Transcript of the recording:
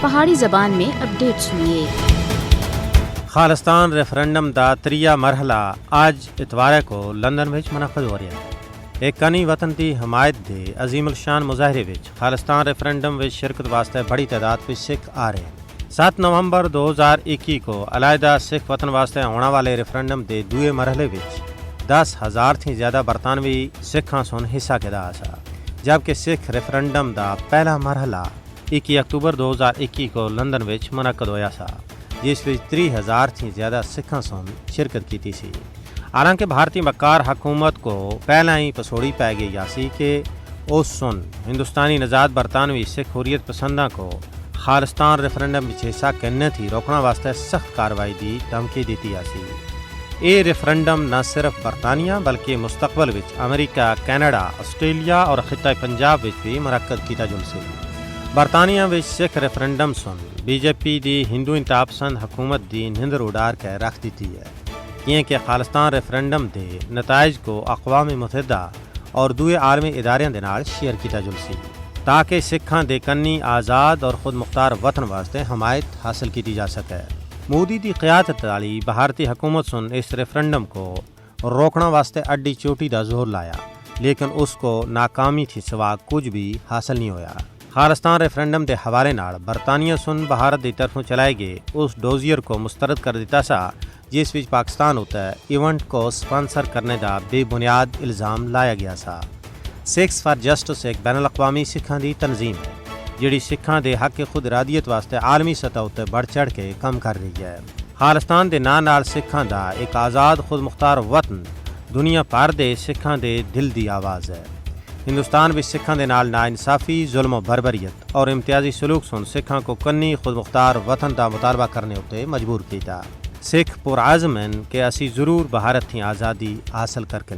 پہاڑی زبان میں اپڈیٹ سنیے۔ خالستان ریفرنڈم دا تریا مرحلہ آج اتوار کو لندن وچ منعقد ہو رہا ہے۔ ایک کنی وطن دی حمایت دے عظیم الشان مظاہرے وچ خالستان ریفرنڈم وچ شرکت واسطے بڑی تعداد وچ سکھ آ رہے ہیں۔ 7 نومبر 2021 کو علیحدہ سکھ وطن واسطے ہونے والے ریفرنڈم دے دوئے مرحلے وچ 10,000 تھی زیادہ برطانوی سکھاں سن حصہ کدا سا، جبکہ سکھ ریفرنڈم دا پہلا مرحلہ 21 اکتوبر 2021 کو لندن وچ منعقد ہویا سا، جس وچ 30,000 تھی زیادہ سکھاں سن شرکت کیتی سی۔ حالانکہ بھارتی مکار حکومت کو پہلا ہی پسوڑی پی گئی سی کہ اس سن ہندوستانی نژاد برطانوی سکھ حریت پسنداں کو خالستان ریفرنڈم وچ حصہ کرنے تھی روکنا واسطے سخت کارروائی دی دھمکی دیتی سی۔ یہ ریفرنڈم نہ صرف برطانیہ بلکہ مستقبل وچ امریکہ، کینیڈا، آسٹریلیا اور خطہ پنجاب وچ بھی منعقد کیتا جل سی۔ برطانیہ وچ سکھ ریفرنڈم سن بی جے پی دی ہندو انتہا پسند حکومت دی نندر اڈار کے رکھ دیتی ہے، یہ کہ خالستان ریفرنڈم دے نتائج کو اقوام متحدہ اور دوئے عالمی اداریاں دے نال شیئر کیتا جل سی، تاکہ سکھاں دے کنی آزاد اور خود مختار وطن واسطے حمایت حاصل کی جا سکے۔ مودی دی قیادت والی بھارتی حکومت سن اس ریفرنڈم کو روکنا واسطے اڈی چوٹی دا زور لایا، لیکن اس کو ناکامی تھی سوا کچھ بھی حاصل نہیں ہویا۔ خالستان ریفرنڈم دے حوالے نال برطانیہ سن بھارت دی طرفوں چلائے گئے اس ڈوزیئر کو مسترد کر دیتا سا، جس وچ پاکستان ہوتا ہے ایونٹ کو سپانسر کرنے دا بے بنیاد الزام لایا گیا سا۔ سکھس فار جسٹس ایک بین الاقوامی سکھاں دی تنظیم ہے جڑی سکھاں دے حق خود ارادیت واسطے عالمی سطح اتنے بڑھ چڑھ کے کام کر رہی ہے۔ خالستان دے نال سکھاں دا ایک آزاد خود مختار وطن دنیا بھر دے سکھاں دے دل دی آواز ہے۔ ہندوستان بھی سکھاں دے نال ناانصافی، ظلم و بربریت اور امتیازی سلوک سن سکھاں کو کنی خود مختار وطن دا مطالبہ کرنے ہوتے مجبور کیتا۔ سکھ پرعزم ہیں کہ اسی ضرور بھارت تھی آزادی حاصل کر کے